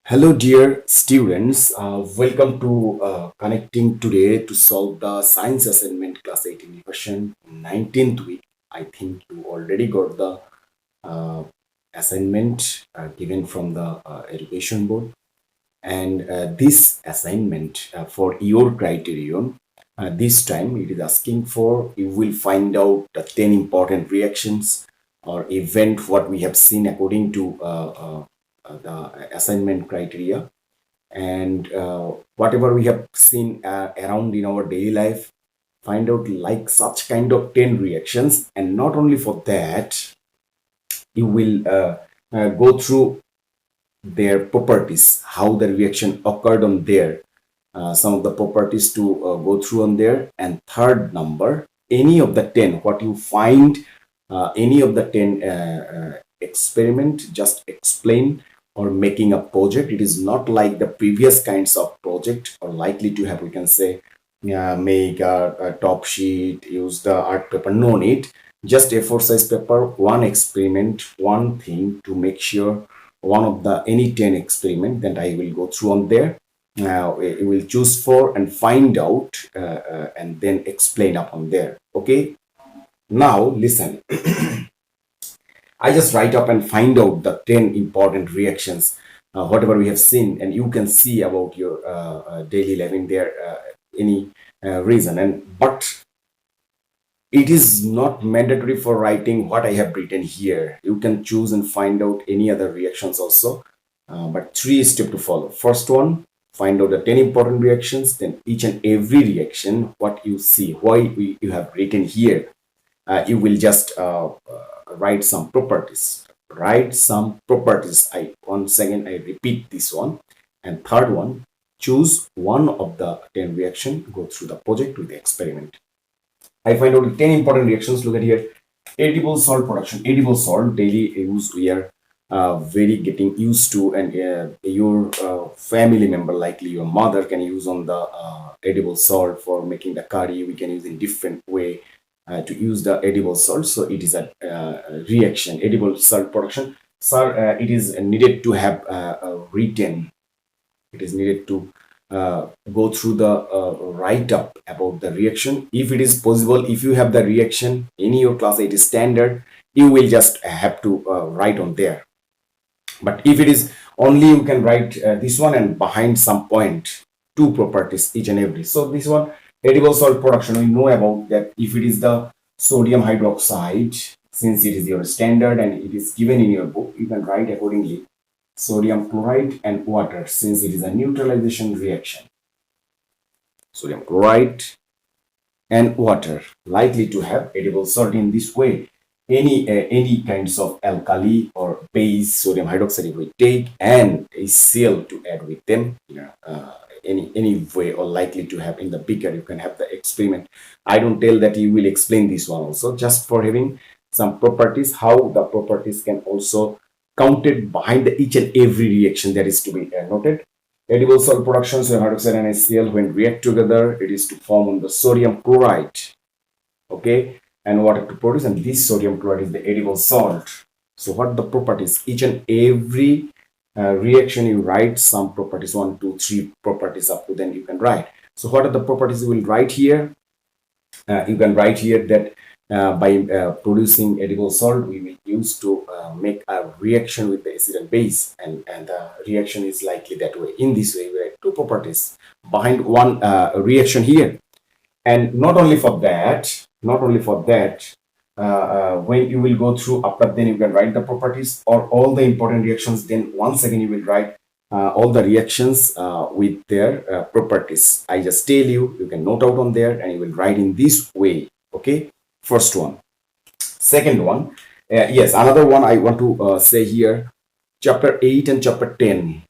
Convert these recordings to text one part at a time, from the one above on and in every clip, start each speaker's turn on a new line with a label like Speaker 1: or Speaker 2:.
Speaker 1: Hello, dear students. Welcome to connecting today to solve the science assignment class 18 question 19th week. I think you already got the uh, assignment given from the education board, and this assignment for your criterion. This time it is asking for you will find out the 10 important reactions or event what we have seen according to the assignment criteria, and whatever we have seen around in our daily life, find out like such kind of 10 reactions. And not only for that, you will go through their properties, how the reaction occurred on there, some of the properties to go through on there. And third number, any of the 10 what you find, any of the 10 experiment, just explain or making a project. It is not like the previous kinds of project or likely to have, we can say, make a top sheet, use the art paper. No need, just A4 size paper, one experiment, one thing to make sure one of the any 10 experiment that I will go through on there. Now we will choose for and find out and then explain upon there. Okay, now listen. I just write up and find out the 10 important reactions, whatever we have seen, and you can see about your daily life in there, any reason. And but it is not mandatory for writing what I have written here. You can choose and find out any other reactions also. But three steps to follow. First one, find out the 10 important reactions. Then each and every reaction, what you see, why you have written here. You will just write some properties. Write some properties. Once again, I repeat this one. And third one, choose one of the 10 reaction. Go through the project with the experiment. I find out 10 important reactions. Look at here. Edible salt production. Edible salt, daily use we are very getting used to, and your family member, likely your mother, can use on the edible salt for making the curry. We can use in different way to use the edible salt. So it is a reaction, edible salt production. Sir, it is needed to have written. It is needed to go through the write-up about the reaction. If it is possible, if you have the reaction in your class 8 standard, you will just have to write on there. But if it is only, you can write this one and behind some point, two properties each and every. So this one, edible salt production, we know about that. If it is the sodium hydroxide, since it is your standard and it is given in your book, you can write accordingly. Sodium chloride and water, since it is a neutralization reaction. Sodium chloride and water likely to have edible salt in this way. Any kinds of alkali or base, sodium hydroxide we take, and a cell to add with them. Any way, or likely to have in the beaker. You can have the experiment. I don't tell that you will explain this one also, just for having some properties, how the properties can also counted behind each and every reaction that is to be noted. Edible salt production, sodium hydroxide and HCl, when react together, it is to form on the sodium chloride, okay, and water to produce, and this sodium chloride is the edible salt. So what the properties, each and every reaction you write some properties, 1, 2, 3 properties up to, then you can write. So what are the properties you will write here? You can write here that by producing edible salt, we will use to make a reaction with the acid and base, and the reaction is likely that way. In this way, we write two properties behind one reaction here. And not only for that, when you will go through after, then you can write the properties or all the important reactions. Then once again, you will write all the reactions with their properties. I just tell you, you can note out on there and you will write in this way. Okay, first one. Second one, yes, another one I want to say here, chapter 8 and chapter 10.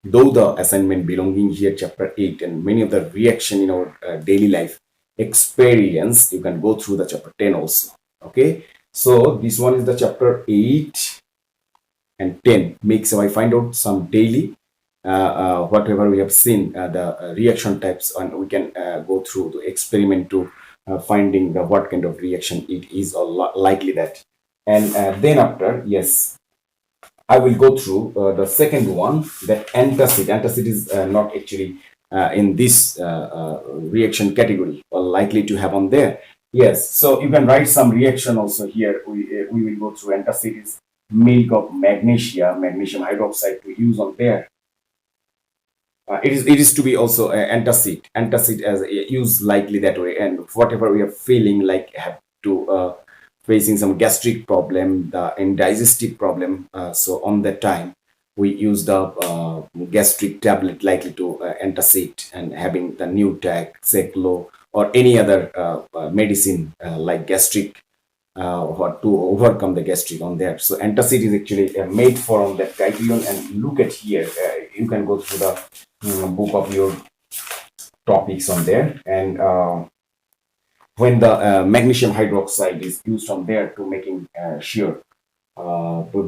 Speaker 1: Though the assignment belonging here chapter 8 and many of the reaction in our daily life experience, you can go through the chapter 10 also. Okay, so this one is the chapter 8 and 10. Makes I find out some daily whatever we have seen, the reaction types, and we can go through the experiment to finding the what kind of reaction it is, or likely that. And then after, yes, I will go through the second one, that antacid. Antacid is not actually in this reaction category or likely to have on there. Yes, so you can write some reaction also here. We will go through antacid is milk of magnesia, magnesium hydroxide to use on there. It is to be also antacid. Antacid as use likely that way, and whatever we are feeling like have to facing some gastric problem, the indigestive problem. So on that time, we use the gastric tablet likely to antacid, and having the new tag, Seclo, or any other medicine like gastric or to overcome the gastric on there. So antacid is actually made for on that criterion. And look at here, you can go through the book of your topics on there, and when the magnesium hydroxide is used on there to making sure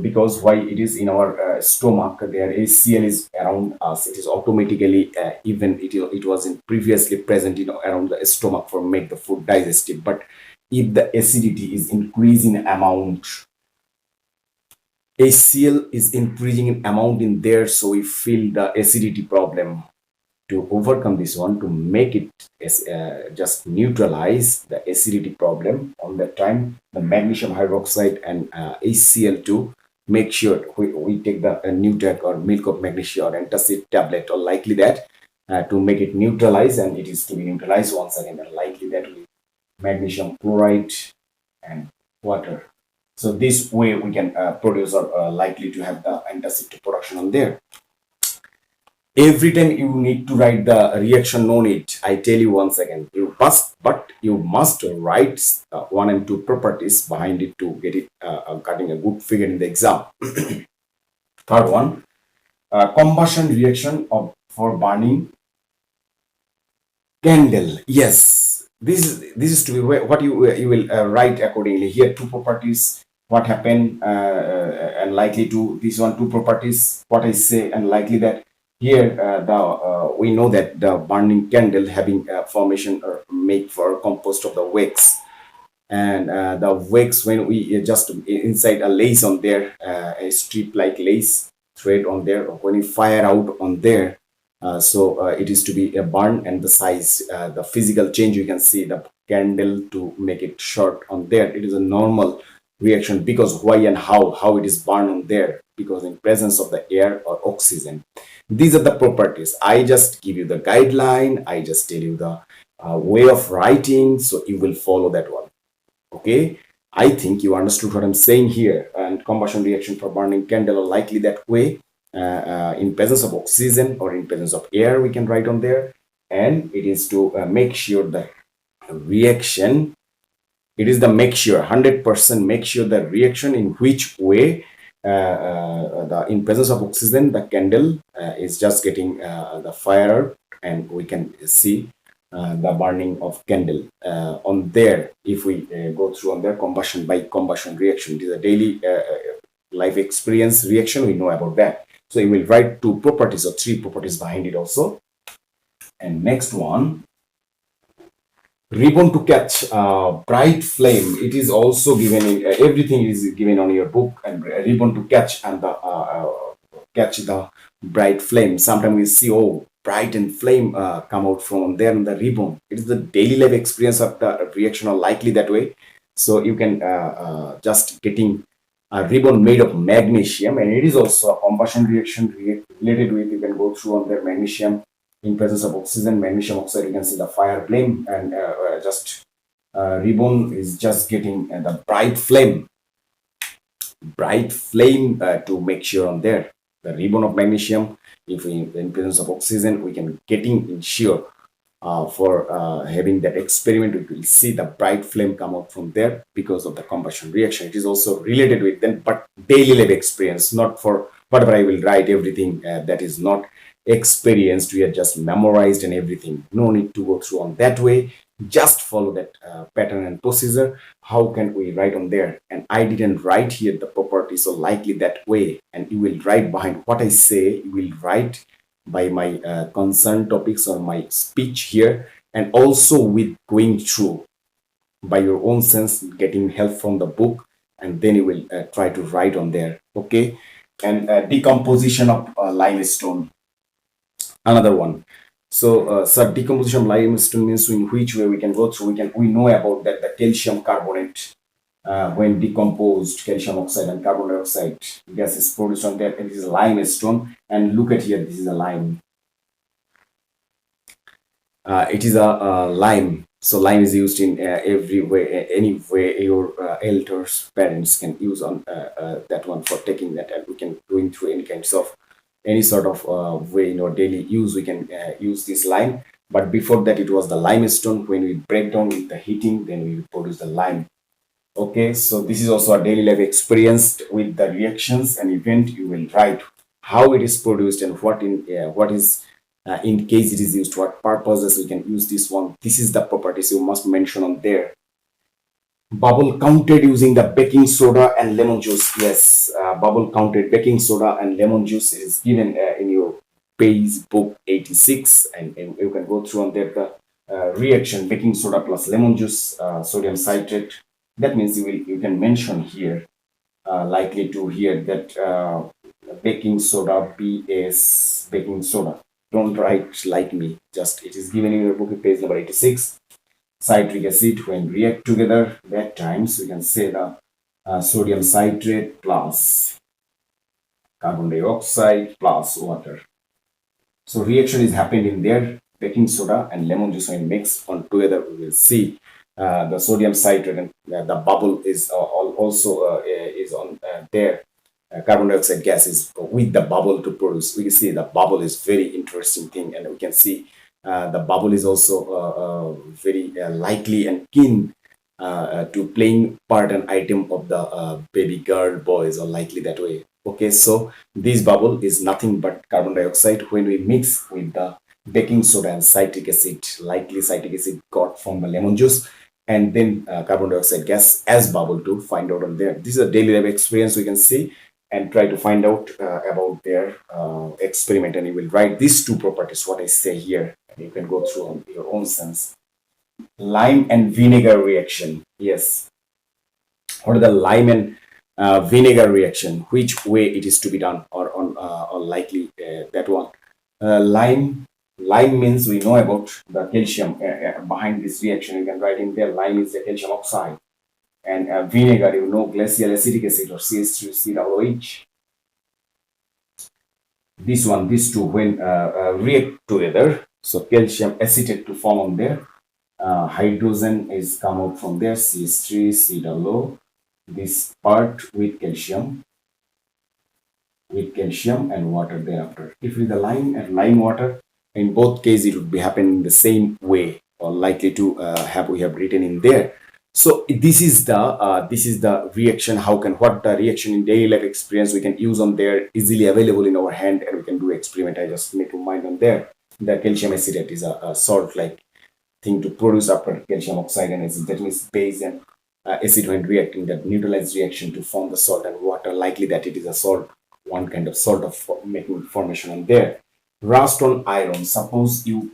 Speaker 1: because why it is in our stomach, there HCl is around us, it is automatically even it was in previously present around the stomach for make the food digestive. But if the acidity is increasing amount, HCl is increasing in amount in there, so we feel the acidity problem. To overcome this one, to make it just neutralize the acidity problem on that time, the magnesium hydroxide and HCl to make sure we take the Nutec or milk of magnesia or antacid tablet, or likely that to make it neutralize, and it is to be neutralized once again, and likely that with magnesium chloride and water. So this way we can produce, or likely to have the antacid production on there. Every time you need to write the reaction, no need, I tell you once again, you must write one and two properties behind it to get it cutting a good figure in the exam. Third one, combustion reaction of for burning candle. Yes, this is to be what you will write accordingly. Here two properties, what happened, and likely to this one two properties, what I say, and likely that here we know that the burning candle having formation or make for compost of the wicks, and the wicks, when we just inside a lace on there, a strip like lace thread on there, when you fire out on there, so it is to be a burn, and the size, the physical change, you can see the candle to make it short on there. It is a normal reaction, because why and how it is burned on there, because in presence of the air or oxygen. These are the properties. I just give you the guideline, I just tell you the way of writing, so you will follow that one. Okay, I think you understood what I'm saying here. And combustion reaction for burning candle are likely that way, in presence of oxygen or in presence of air, we can write on there. And it is to make sure the reaction, it is the make sure 100% make sure the reaction in which way the in presence of oxygen the candle is just getting the fire, and we can see the burning of candle on there. If we go through on there, combustion by combustion reaction, it is a daily life experience reaction, we know about that. So you will write two properties or three properties behind it also. And next one, ribbon to catch bright flame. It is also given in everything is given on your book, and ribbon to catch and the catch the bright flame. Sometimes we see, oh, bright and flame come out from there in the ribbon. It is the daily life experience of the reaction, or likely that way. So you can just getting a ribbon made of magnesium, and it is also a combustion reaction related with, you can go through on their magnesium in presence of oxygen, magnesium oxide, you can see the fire flame, and just ribbon is just getting the bright flame to make sure on there. The ribbon of magnesium, if we in presence of oxygen, we can getting ensure for having that experiment, we will see the bright flame come out from there because of the combustion reaction. It is also related with them, but daily life experience, not for whatever I will write everything that is not experienced, we are just memorized and everything. No need to go through on that way. Just follow that pattern and procedure. How can we write on there? And I didn't write here the property, so likely that way. And you will write behind what I say. You will write by my concerned topics or my speech here, and also with going through by your own sense, getting help from the book, and then you will try to write on there. Okay. And decomposition of limestone, another one. So decomposition of limestone means in which way we can go through. We know about that the calcium carbonate, when decomposed, calcium oxide and carbon dioxide gas is produced on that. It is limestone, and look at here. This is a lime. It is a lime. So lime is used in every way, any way your elders, parents can use on that one for taking that, and we can going through any kinds of any sort of way in our daily use. We can use this lime. But before that, it was the limestone. When we break down with the heating, then we produce the lime. Okay, so this is also a daily life experience with the reactions and event. You will write how it is produced and what is in case it is used, what purposes we can use this one. This is the properties you must mention on there. Bubble counted using the baking soda and lemon juice. Yes, bubble counted baking soda and lemon juice is given in your page book 86, and you can go through on there the reaction baking soda plus lemon juice, sodium citrate. That means you can mention here likely to hear that baking soda BS baking soda. Don't write like me. Just it is given in your book page number 86. Citric acid when react together, that times we can say the sodium citrate plus carbon dioxide plus water. So reaction is happening in there. Baking soda and lemon juice when mixed on together, we will see the sodium citrate and the bubble is also is on there. Carbon dioxide gas is with the bubble to produce. We can see the bubble is very interesting thing, and we can see the bubble is also very likely and keen to playing part and item of the baby girl boys, or likely that way. Okay, so this bubble is nothing but carbon dioxide when we mix with the baking soda and citric acid. Likely citric acid got from the lemon juice, and then carbon dioxide gas as bubble to find out on there. This is a daily life experience we can see and try to find out about their experiment, and you will write these two properties what I say here, and you can go through on your own sense. Lime and vinegar reaction. Yes, what are the lime and vinegar reaction, which way it is to be done, or likely that one. Lime means we know about the calcium behind this reaction. You can write in there lime is the calcium oxide, and vinegar, you know, glacial acetic acid or CH3COOH. This one, these two, when react together, so calcium acetate to form on there. Hydrogen is come out from there, CH3COO. This part with calcium and water thereafter. If with the lime and lime water, in both cases it would be happening the same way, or likely to we have written in there. So this is the reaction. What the reaction in daily life experience we can use on there, easily available in our hand, and we can do experiment. I just make a mind on there. The calcium acetate is a salt like thing to produce after calcium oxide and acid. That means base and acid when reacting, that neutralize reaction to form the salt, and water likely that it is a salt, one kind of salt of making formation on there. Rust on iron. Suppose you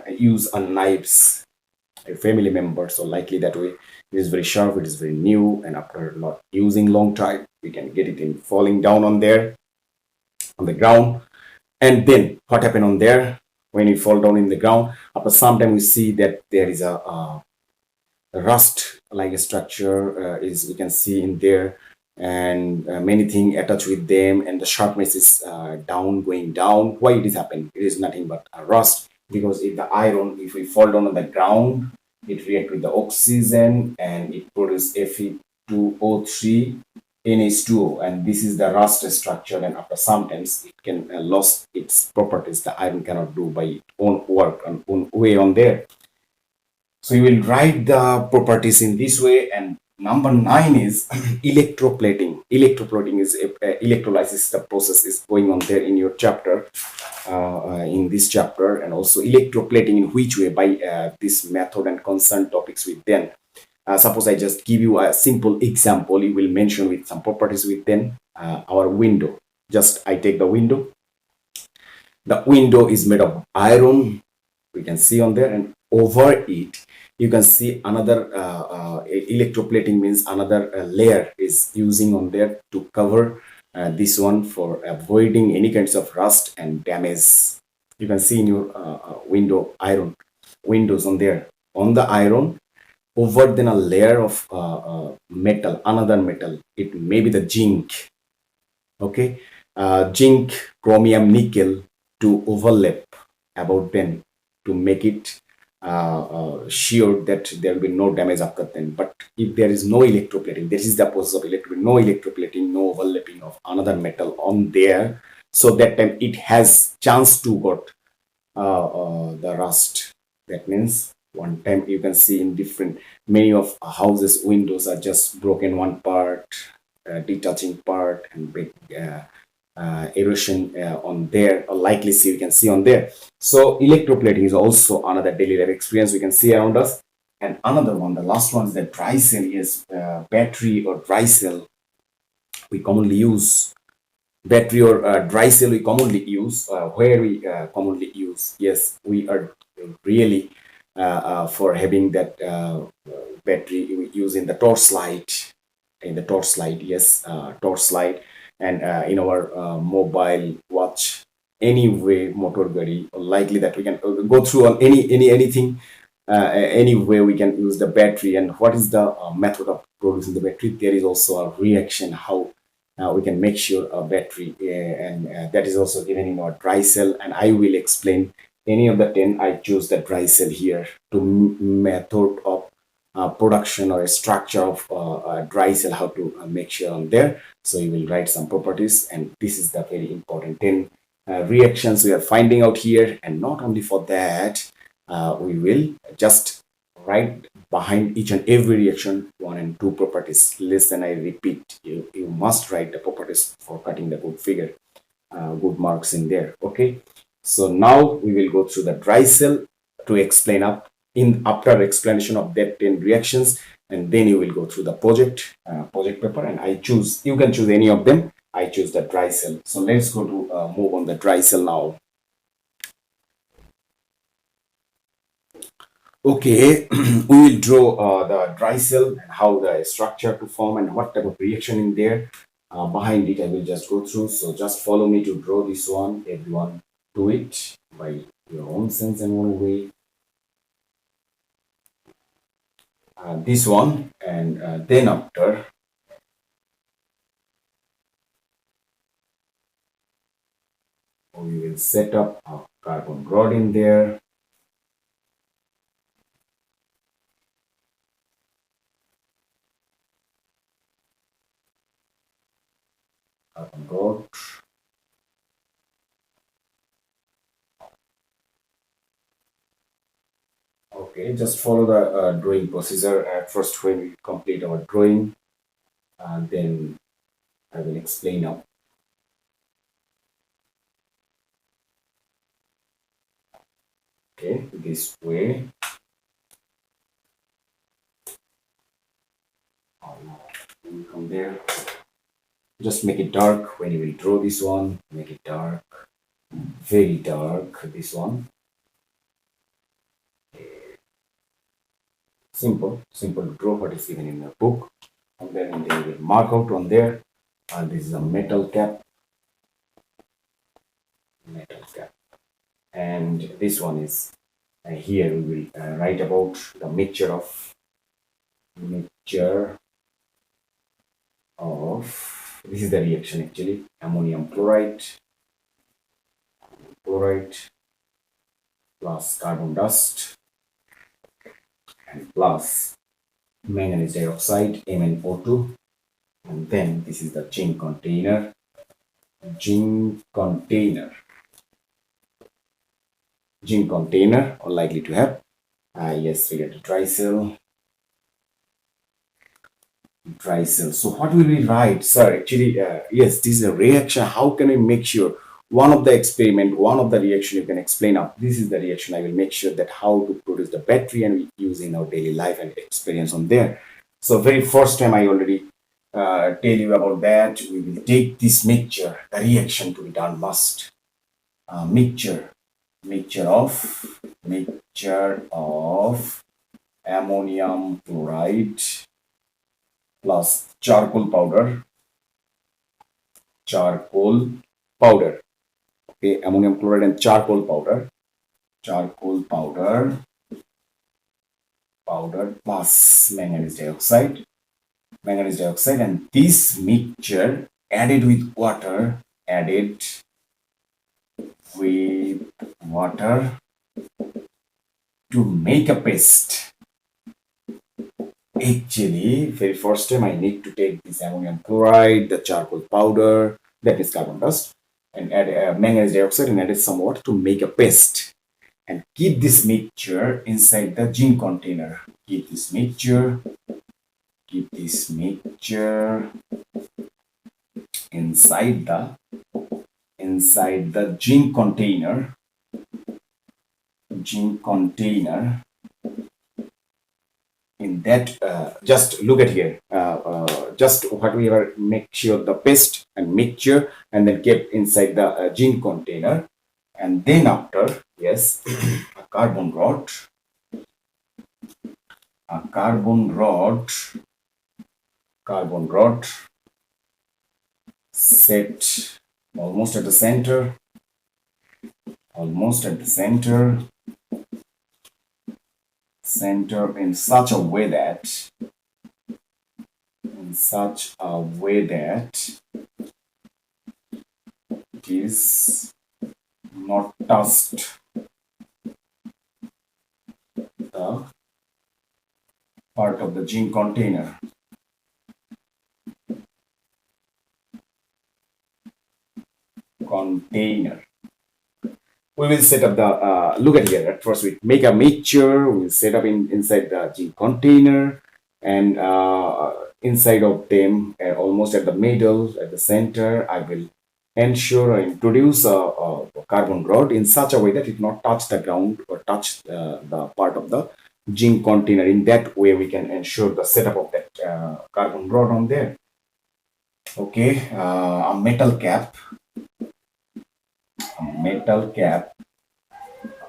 Speaker 1: use on knives a family member, so likely that way it is very sharp, it is very new, and after not using long time, we can get it in falling down on there on the ground. And then what happened on there when you fall down in the ground? After some time, we see that there is a rust like a structure is we can see in there, and many things attached with them, and the sharpness is going down. Why it is happening? It is nothing but a rust, because if the iron, if we fall down on the ground, it react with the oxygen and it produces Fe2O3 NH2O, and this is the rust structure, and after sometimes it can lose its properties. The iron cannot do by its own work and own way on there. So you will write the properties in this way. And number 9 is electroplating. Electroplating is electrolysis. The process is going on there in your chapter, in this chapter, and also electroplating in which way by this method and concerned topics with them. Suppose I just give you a simple example. You will mention with some properties with them. Our window. Just I take the window. The window is made of iron. We can see on there, and over it you can see another electroplating means another layer is using on there to cover This one for avoiding any kinds of rust and damage. You can see in your windows on there, on the iron, over then a layer of metal, another metal. It may be the zinc. Okay, zinc, chromium, nickel to overlap about then to make it sure that there will be no damage after then. But if there is no electroplating, this is the process of no electroplating, no overlapping of another metal on there. So that time it has chance to got the rust. That means one time you can see in different many of houses windows are just broken one part, detaching part, and big erosion on there, or likely see you can see on there. So electroplating is also another daily life experience we can see around us. And another one, the last one is that dry cell. Is battery or dry cell we commonly use. Battery or dry cell we commonly use. Where we commonly use, yes, we are really for having that battery we use in the torchlight, yes, torchlight, and in our mobile watch, anyway, motor gari, or likely that we can go through on anything, anywhere we can use the battery. And what is the method of producing the battery? There is also a reaction how we can make sure a battery, and that is also given in our dry cell, and I will explain any of the 10. I choose the dry cell here to method of production or a structure of a dry cell, how to make sure on there. So you will write some properties, and this is the very important 10 reactions we are finding out here. And not only for that, we will just write behind each and every reaction 1 and 2 properties. Listen, I repeat, you must write the properties for cutting the good figure, good marks in there. Okay, so now we will go through the dry cell to explain up in after explanation of that 10 reactions, and then you will go through the project paper, and you can choose any of them. I choose the dry cell. So let's go to move on the dry cell now. Okay, we will draw the dry cell and how the structure to form and what type of reaction in there. Behind it, I will just go through. So just follow me to draw this one. Everyone do it by your own sense and own way. This one, and then after, we will set up a carbon rod in there. Carbon rod. Okay, just follow the drawing procedure. At first, when we complete our drawing, then I will explain now. Okay, this way. From there, just make it dark when you will draw this one. Make it dark, very dark. This one. Simple to draw what is given in the book. And then they will mark out on there. This is a metal cap. And this one is here we will write about the mixture of this is the reaction actually, ammonium chloride plus carbon dust and plus manganese dioxide, MnO2, and then this is the zinc container are likely to have yes, related dry cell. So what will we write, sir? Actually, yes, this is a reaction. How can we make sure one of the experiment, one of the reaction you can explain up? This is the reaction. I will make sure that how to produce the battery and we use in our daily life and experience on there. So very first time I already tell you about that. We will take this mixture, the reaction to be done must. Mixture of ammonium chloride plus charcoal powder charcoal powder. Okay, ammonium chloride and charcoal powder. Charcoal powder plus manganese dioxide, and this mixture added with water, added with water to make a paste. Actually, very first time I need to take this ammonium chloride, the charcoal powder, that is carbon dust, and add manganese dioxide and add some water to make a paste. And keep this mixture inside the gin container. Keep this mixture inside the gin container. In that, just look at here, just whatever, make sure the paste and mixture, and then keep inside the gin container. And then after, yes, a carbon rod set almost at the center, in such a way that it is not touched the part of the gin container. We will set up the look at here. At first, we make a mixture. We will set up inside the gin container, and inside of them, almost at the middle, at the center, I will ensure or introduce a carbon rod in such a way that it not touch the ground or touch the part of the gin container. In that way, we can ensure the setup of that carbon rod on there. Okay, a metal cap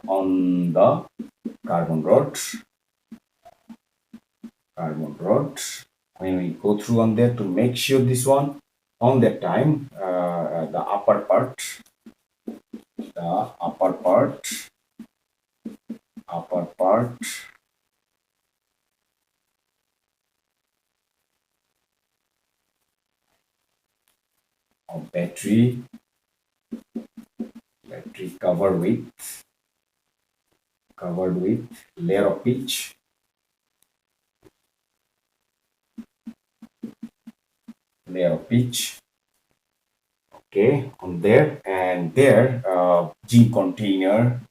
Speaker 1: on the carbon rod. When we go through on there, to make sure this one on that time, the upper part of battery covered with layer of pitch. Okay, on there, and there, gin container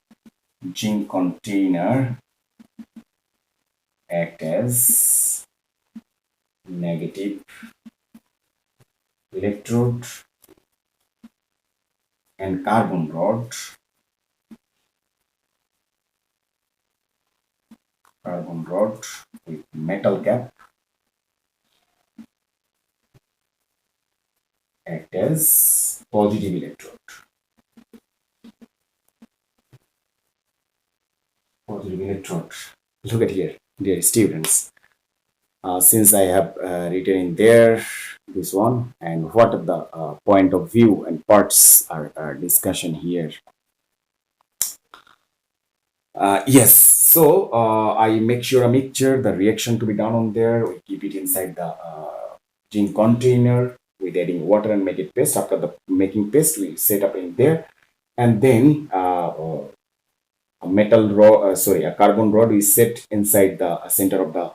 Speaker 1: act as negative electrode, and carbon rod with metal cap act as positive electrode. Look at here, dear students. Since I have written in there this one, and what are the point of view and parts are discussion here. Yes, so I make sure a mixture, the reaction to be done on there. We keep it inside the gin container with adding water and make it paste. After the making paste, we set up in there, and then a carbon rod is set inside the center of the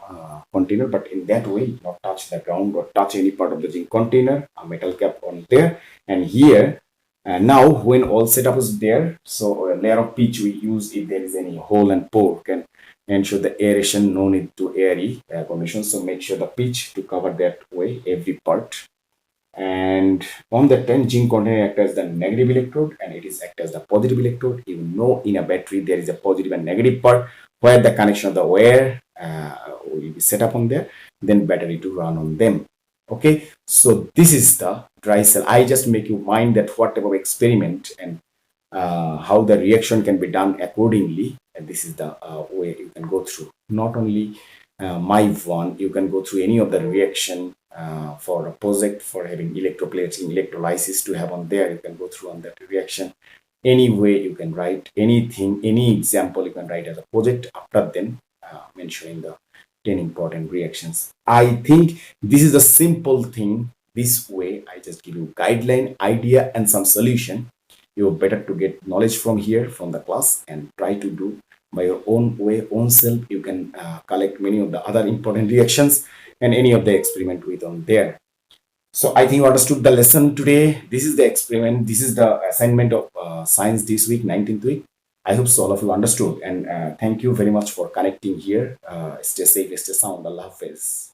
Speaker 1: container, but in that way, not touch the ground or touch any part of the gin container. A metal cap on there, and here. Now, when all setup is there, so a layer of pitch we use if there is any hole and pore, can ensure the aeration, no need to airy conditions. So make sure the pitch to cover that way every part. And on the 10 gin container act as the negative electrode, and it is act as the positive electrode. You know, in a battery there is a positive and negative part where the connection of the wire will be set up on there, then battery to run on them. Okay, so this is the dry cell. I just make you mind that what type of experiment and how the reaction can be done accordingly, and this is the way you can go through. Not only my one, you can go through any of the reaction for a project for having electroplating, electrolysis to have on there. You can go through on that reaction. Any way you can write anything, any example you can write as a project after then mentioning the 10 important reactions. I think this is a simple thing. This way, I just give you guideline, idea, and some solution. You're better to get knowledge from here, from the class, and try to do by your own way, own self. You can collect many of the other important reactions and any of the experiment with on there. So I think you understood the lesson today. This is the experiment. This is the assignment of science this week, 19th week. I hope so all of you understood. And thank you very much for connecting here. Stay safe, stay sound. Allah Hafiz.